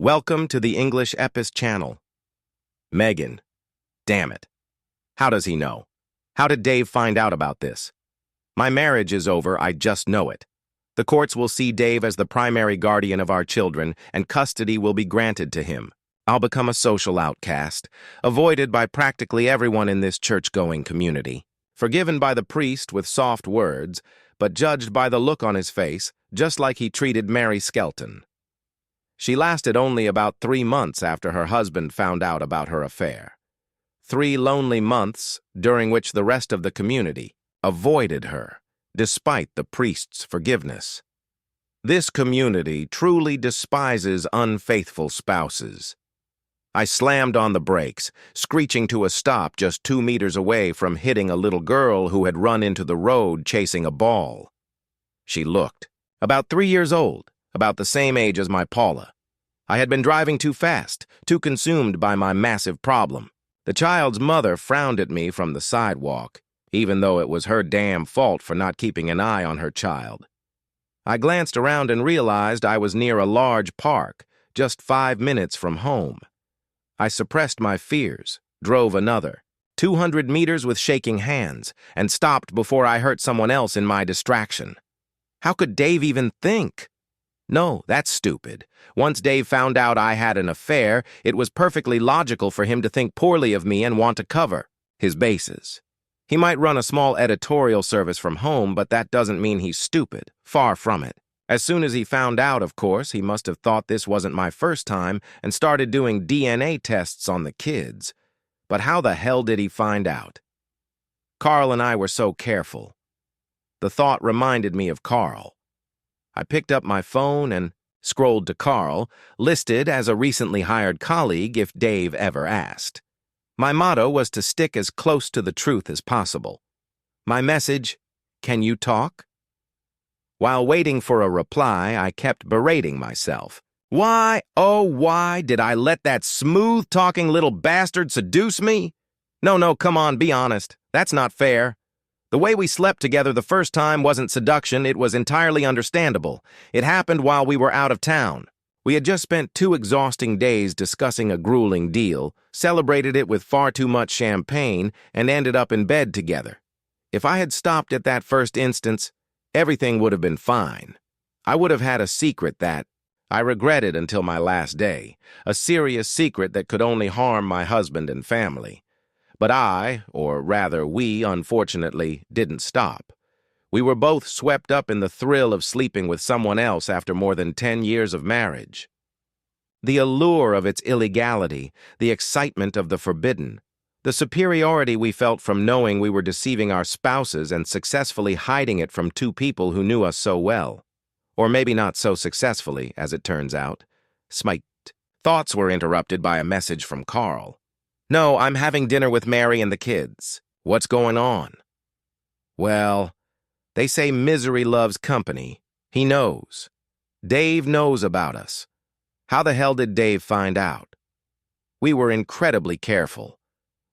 Welcome to the English Epis channel. Megan. Damn it. How does he know? How did Dave find out about this? My marriage is over, I just know it. The courts will see Dave as the primary guardian of our children, and custody will be granted to him. I'll become a social outcast, avoided by practically everyone in this church-going community, forgiven by the priest with soft words, but judged by the look on his face, just like he treated Mary Skelton. She lasted only about 3 months after her husband found out about her affair. 3 lonely months during which the rest of the community avoided her, despite the priest's forgiveness. This community truly despises unfaithful spouses. I slammed on the brakes, screeching to a stop just 2 meters away from hitting a little girl who had run into the road chasing a ball. She looked about 3 years old, about the same age as my Paula. I had been driving too fast, too consumed by my massive problem. The child's mother frowned at me from the sidewalk, even though it was her damn fault for not keeping an eye on her child. I glanced around and realized I was near a large park, just 5 minutes from home. I suppressed my fears, drove another 200 meters with shaking hands, and stopped before I hurt someone else in my distraction. How could Dave even think? No, that's stupid. Once Dave found out I had an affair, it was perfectly logical for him to think poorly of me and want to cover his bases. He might run a small editorial service from home, but that doesn't mean he's stupid. Far from it. As soon as he found out, of course, he must have thought this wasn't my first time and started doing DNA tests on the kids. But how the hell did he find out? Carl and I were so careful. The thought reminded me of Carl. I picked up my phone and scrolled to Carl, listed as a recently hired colleague if Dave ever asked. My motto was to stick as close to the truth as possible. My message, "Can you talk?" While waiting for a reply, I kept berating myself. Why, oh why, did I let that smooth-talking little bastard seduce me? No, come on, be honest. That's not fair. The way we slept together the first time wasn't seduction, it was entirely understandable. It happened while we were out of town. We had just spent 2 exhausting days discussing a grueling deal, celebrated it with far too much champagne, and ended up in bed together. If I had stopped at that first instance, everything would have been fine. I would have had a secret that I regretted until my last day, a serious secret that could only harm my husband and family. But I, or rather we, unfortunately, didn't stop. We were both swept up in the thrill of sleeping with someone else after more than 10 years of marriage. The allure of its illegality, the excitement of the forbidden, the superiority we felt from knowing we were deceiving our spouses and successfully hiding it from 2 people who knew us so well. Or maybe not so successfully, as it turns out. Smite. Thoughts were interrupted by a message from Carl. "No, I'm having dinner with Mary and the kids. What's going on?" Well, they say misery loves company. He knows. Dave knows about us. How the hell did Dave find out? We were incredibly careful.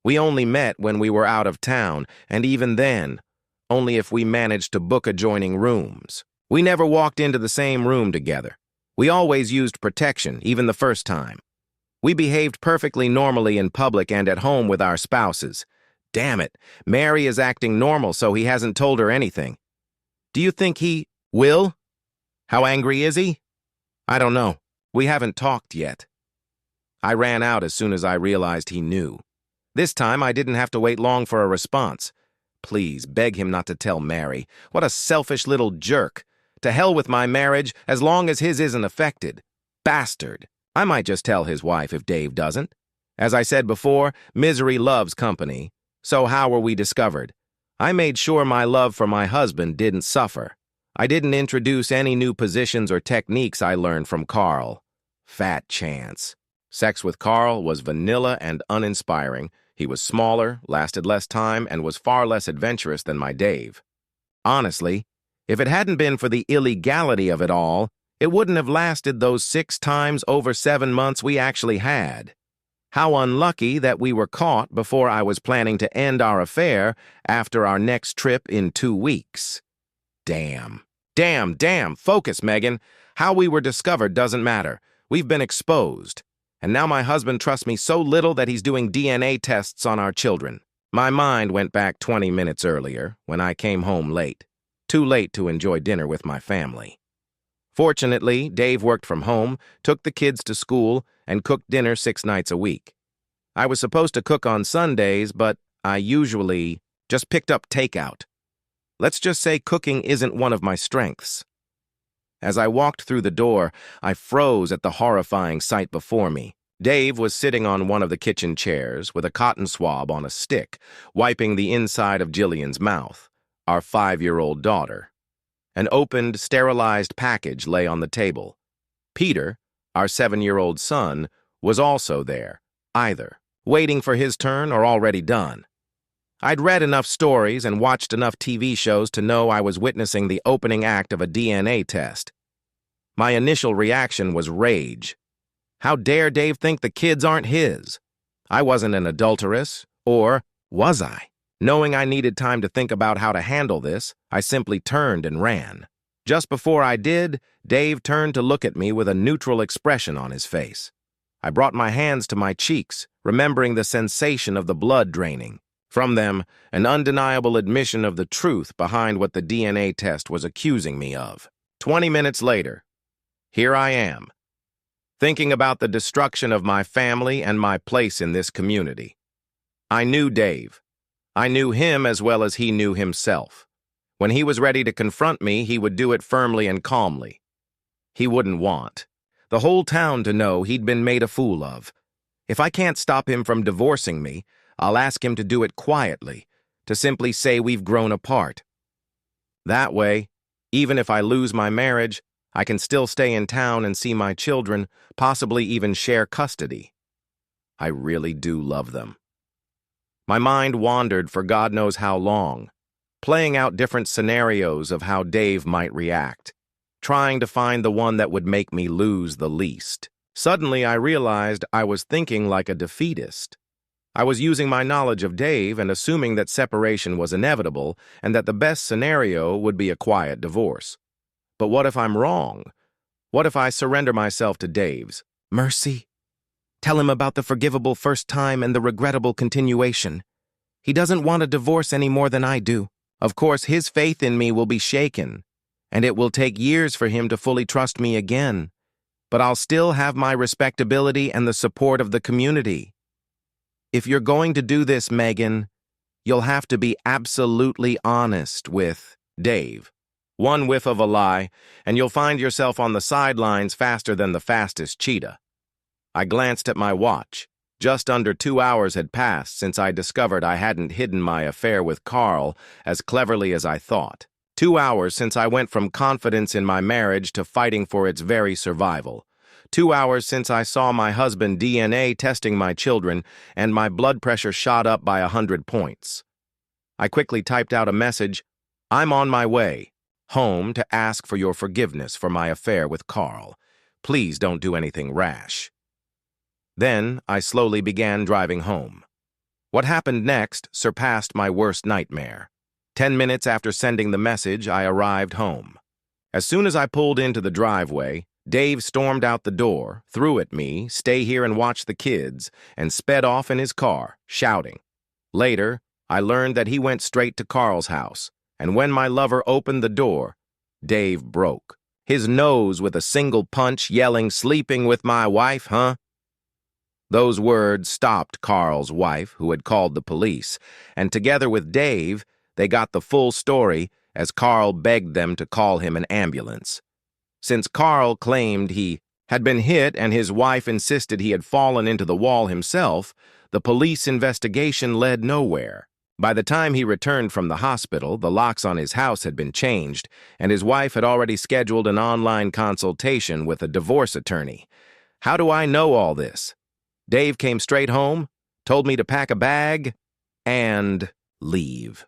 We only met when we were out of town, and even then, only if we managed to book adjoining rooms. We never walked into the same room together. We always used protection, even the first time. We behaved perfectly normally in public and at home with our spouses. Damn it, Mary is acting normal, so he hasn't told her anything. Do you think he will? How angry is he? I don't know. We haven't talked yet. I ran out as soon as I realized he knew. This time I didn't have to wait long for a response. Please, beg him not to tell Mary. What a selfish little jerk. To hell with my marriage, as long as his isn't affected. Bastard. I might just tell his wife if Dave doesn't. As I said before, misery loves company. So how were we discovered? I made sure my love for my husband didn't suffer. I didn't introduce any new positions or techniques I learned from Carl. Fat chance. Sex with Carl was vanilla and uninspiring. He was smaller, lasted less time, and was far less adventurous than my Dave. Honestly, if it hadn't been for the illegality of it all, it wouldn't have lasted those 6 times over 7 months we actually had. How unlucky that we were caught before I was planning to end our affair after our next trip in 2 weeks. Damn. Focus, Megan. How we were discovered doesn't matter. We've been exposed, and now my husband trusts me so little that he's doing DNA tests on our children. My mind went back 20 minutes earlier, when I came home late. Too late to enjoy dinner with my family. Fortunately, Dave worked from home, took the kids to school, and cooked dinner 6 nights a week. I was supposed to cook on Sundays, but I usually just picked up takeout. Let's just say cooking isn't one of my strengths. As I walked through the door, I froze at the horrifying sight before me. Dave was sitting on one of the kitchen chairs with a cotton swab on a stick, wiping the inside of Jillian's mouth, our 5-year-old daughter. An opened, sterilized package lay on the table. Peter, our 7-year-old son, was also there, either waiting for his turn or already done. I'd read enough stories and watched enough TV shows to know I was witnessing the opening act of a DNA test. My initial reaction was rage. How dare Dave think the kids aren't his? I wasn't an adulteress, or was I? Knowing I needed time to think about how to handle this, I simply turned and ran. Just before I did, Dave turned to look at me with a neutral expression on his face. I brought my hands to my cheeks, remembering the sensation of the blood draining. From them, an undeniable admission of the truth behind what the DNA test was accusing me of. 20 minutes later, here I am, thinking about the destruction of my family and my place in this community. I knew Dave. I knew him as well as he knew himself. When he was ready to confront me, he would do it firmly and calmly. He wouldn't want the whole town to know he'd been made a fool of. If I can't stop him from divorcing me, I'll ask him to do it quietly, to simply say we've grown apart. That way, even if I lose my marriage, I can still stay in town and see my children, possibly even share custody. I really do love them. My mind wandered for God knows how long, playing out different scenarios of how Dave might react, trying to find the one that would make me lose the least. Suddenly, I realized I was thinking like a defeatist. I was using my knowledge of Dave and assuming that separation was inevitable and that the best scenario would be a quiet divorce. But what if I'm wrong? What if I surrender myself to Dave's mercy? Tell him about the forgivable first time and the regrettable continuation. He doesn't want a divorce any more than I do. Of course, his faith in me will be shaken, and it will take years for him to fully trust me again. But I'll still have my respectability and the support of the community. If you're going to do this, Megan, you'll have to be absolutely honest with Dave. One whiff of a lie, and you'll find yourself on the sidelines faster than the fastest cheetah. I glanced at my watch. Just under 2 hours had passed since I discovered I hadn't hidden my affair with Carl as cleverly as I thought. 2 hours since I went from confidence in my marriage to fighting for its very survival. 2 hours since I saw my husband DNA testing my children and my blood pressure shot up by 100 points. I quickly typed out a message, "I'm on my way home to ask for your forgiveness for my affair with Carl. Please don't do anything rash." Then I slowly began driving home. What happened next surpassed my worst nightmare. 10 minutes after sending the message, I arrived home. As soon as I pulled into the driveway, Dave stormed out the door, threw at me, "Stay here and watch the kids," and sped off in his car, shouting. Later, I learned that he went straight to Carl's house, and when my lover opened the door, Dave broke. His nose with a single punch, yelling, "Sleeping with my wife, huh?" Those words stopped Carl's wife, who had called the police, and together with Dave, they got the full story as Carl begged them to call him an ambulance. Since Carl claimed he had been hit and his wife insisted he had fallen into the wall himself, the police investigation led nowhere. By the time he returned from the hospital, the locks on his house had been changed, and his wife had already scheduled an online consultation with a divorce attorney. How do I know all this? Dave came straight home, told me to pack a bag, and leave.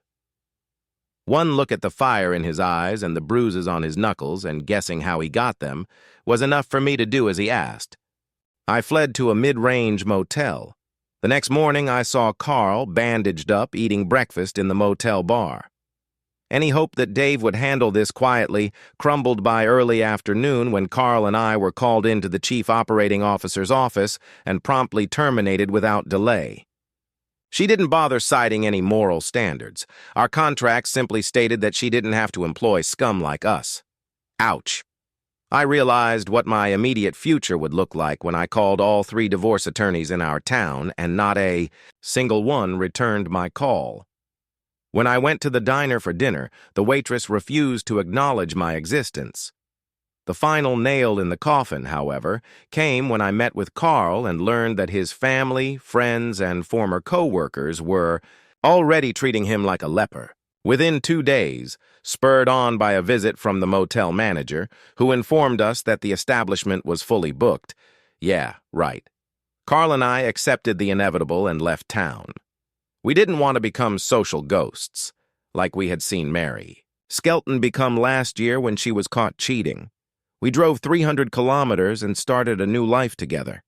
One look at the fire in his eyes and the bruises on his knuckles and guessing how he got them was enough for me to do as he asked. I fled to a mid-range motel. The next morning I saw Carl bandaged up eating breakfast in the motel bar. Any hope that Dave would handle this quietly crumbled by early afternoon when Carl and I were called into the chief operating officer's office and promptly terminated without delay. She didn't bother citing any moral standards. Our contract simply stated that she didn't have to employ scum like us. Ouch. I realized what my immediate future would look like when I called all 3 divorce attorneys in our town and not a single one returned my call. When I went to the diner for dinner, the waitress refused to acknowledge my existence. The final nail in the coffin, however, came when I met with Carl and learned that his family, friends, and former co-workers were already treating him like a leper. Within 2 days, spurred on by a visit from the motel manager, who informed us that the establishment was fully booked. Yeah, right. Carl and I accepted the inevitable and left town. We didn't want to become social ghosts, like we had seen Mary. Skelton become last year when she was caught cheating. We drove 300 kilometers and started a new life together.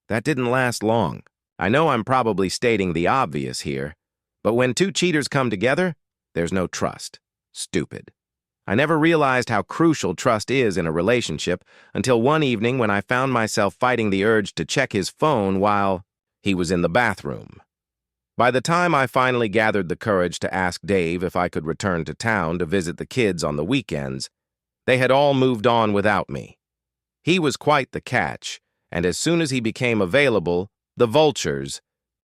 That didn't last long. I know I'm probably stating the obvious here, but when 2 cheaters come together, there's no trust. Stupid. I never realized how crucial trust is in a relationship until one evening when I found myself fighting the urge to check his phone while he was in the bathroom. By the time I finally gathered the courage to ask Dave if I could return to town to visit the kids on the weekends, they had all moved on without me. He was quite the catch, and as soon as he became available, the vultures,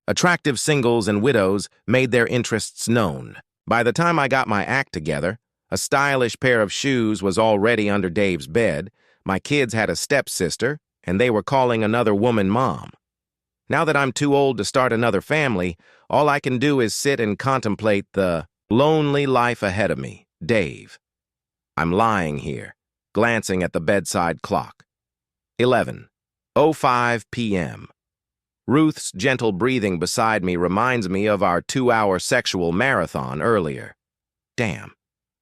attractive singles and widows, made their interests known. By the time I got my act together, a stylish pair of shoes was already under Dave's bed, my kids had a stepsister, and they were calling another woman mom. Now that I'm too old to start another family, all I can do is sit and contemplate the lonely life ahead of me, Dave. I'm lying here, glancing at the bedside clock. 11:05 p.m. Ruth's gentle breathing beside me reminds me of our 2-hour sexual marathon earlier. Damn.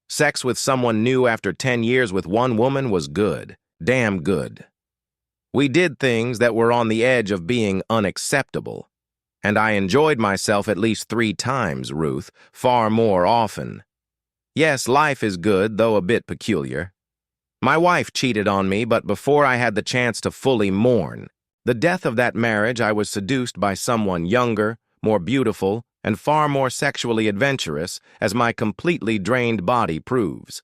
Sex with someone new after 10 years with one woman was good. Damn good. We did things that were on the edge of being unacceptable. And I enjoyed myself at least 3 times, Ruth, far more often. Yes, life is good, though a bit peculiar. My wife cheated on me, but before I had the chance to fully mourn the death of that marriage, I was seduced by someone younger, more beautiful, and far more sexually adventurous, as my completely drained body proves.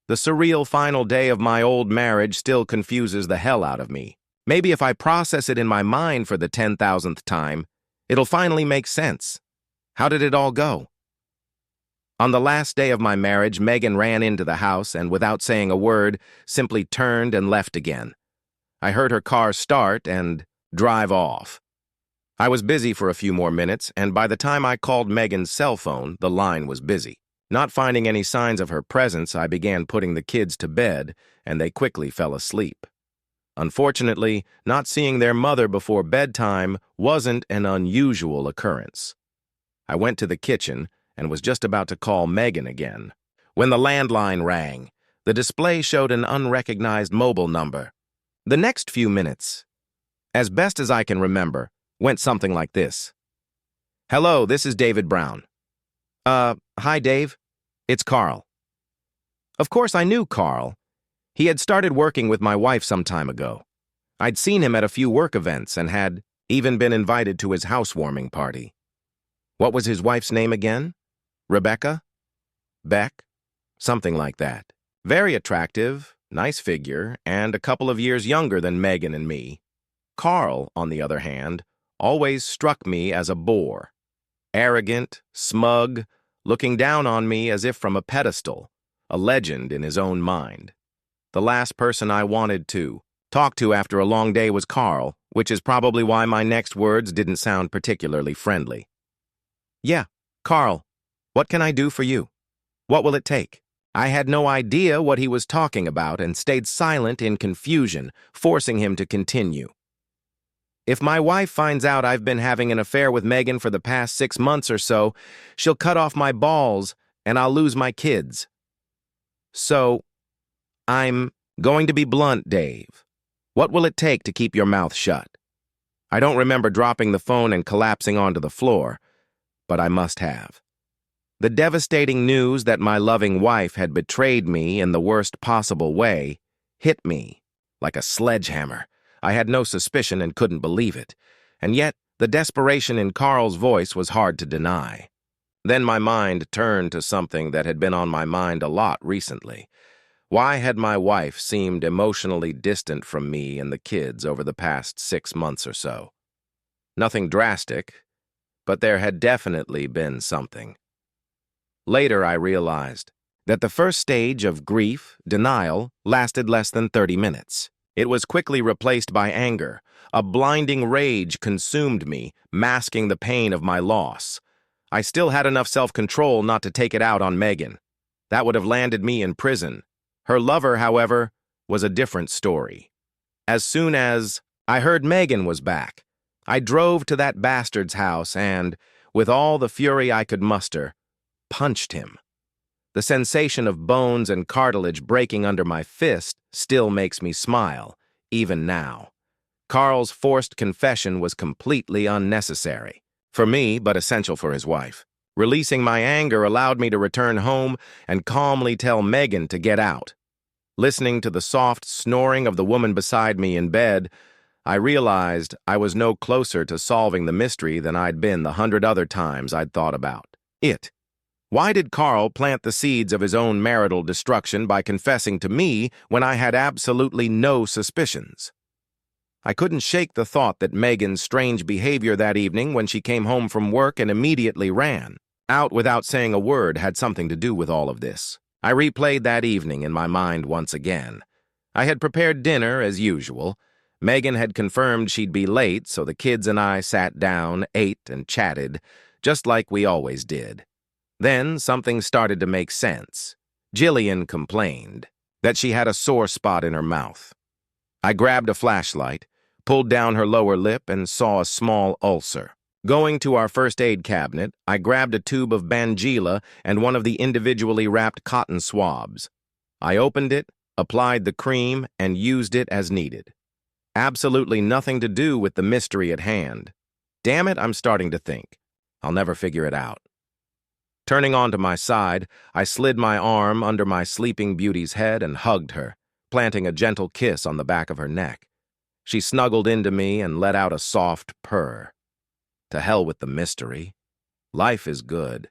The surreal final day of my old marriage still confuses the hell out of me. Maybe if I process it in my mind for the 10,000th time, it'll finally make sense. How did it all go? On the last day of my marriage, Megan ran into the house and, without saying a word, simply turned and left again. I heard her car start and drive off. I was busy for a few more minutes, and by the time I called Megan's cell phone, the line was busy. Not finding any signs of her presence, I began putting the kids to bed, and they quickly fell asleep. Unfortunately, not seeing their mother before bedtime wasn't an unusual occurrence. I went to the kitchen and was just about to call Megan again when the landline rang. The display showed an unrecognized mobile number. The next few minutes, as best as I can remember, went something like this. "Hello, this is David Brown." Hi, Dave. It's Carl." Of course, I knew Carl. He had started working with my wife some time ago. I'd seen him at a few work events and had even been invited to his housewarming party. What was his wife's name again? Rebecca? Beck? Something like that. Very attractive, nice figure, and a couple of years younger than Megan and me. Carl, on the other hand, always struck me as a bore. Arrogant, smug, looking down on me as if from a pedestal, a legend in his own mind. The last person I wanted to talk to after a long day was Carl, which is probably why my next words didn't sound particularly friendly. "Yeah, Carl, what can I do for you? What will it take?" I had no idea what he was talking about and stayed silent in confusion, forcing him to continue. "If my wife finds out I've been having an affair with Megan for the past 6 months or so, she'll cut off my balls and I'll lose my kids. So, I'm going to be blunt, Dave. What will it take to keep your mouth shut?" I don't remember dropping the phone and collapsing onto the floor, but I must have. The devastating news that my loving wife had betrayed me in the worst possible way hit me like a sledgehammer. I had no suspicion and couldn't believe it, and yet the desperation in Carl's voice was hard to deny. Then my mind turned to something that had been on my mind a lot recently. Why had my wife seemed emotionally distant from me and the kids over the past 6 months or so? Nothing drastic, but there had definitely been something. Later, I realized that the first stage of grief, denial, lasted less than 30 minutes. It was quickly replaced by anger. A blinding rage consumed me, masking the pain of my loss. I still had enough self-control not to take it out on Megan. That would have landed me in prison. Her lover, however, was a different story. As soon as I heard Megan was back, I drove to that bastard's house and, with all the fury I could muster, punched him. The sensation of bones and cartilage breaking under my fist still makes me smile, even now. Carl's forced confession was completely unnecessary. For me, but essential for his wife. Releasing my anger allowed me to return home and calmly tell Megan to get out. Listening to the soft snoring of the woman beside me in bed, I realized I was no closer to solving the mystery than I'd been the 100 other times I'd thought about it. Why did Carl plant the seeds of his own marital destruction by confessing to me when I had absolutely no suspicions? I couldn't shake the thought that Megan's strange behavior that evening when she came home from work and immediately ran out without saying a word had something to do with all of this. I replayed that evening in my mind once again. I had prepared dinner as usual. Megan had confirmed she'd be late, so the kids and I sat down, ate, and chatted, just like we always did. Then something started to make sense. Jillian complained that she had a sore spot in her mouth. I grabbed a flashlight, pulled down her lower lip, and saw a small ulcer. Going to our first aid cabinet, I grabbed a tube of Bangila and one of the individually wrapped cotton swabs. I opened it, applied the cream, and used it as needed. Absolutely nothing to do with the mystery at hand. Damn it, I'm starting to think. I'll never figure it out. Turning onto my side, I slid my arm under my sleeping beauty's head and hugged her, planting a gentle kiss on the back of her neck. She snuggled into me and let out a soft purr. To hell with the mystery. Life is good.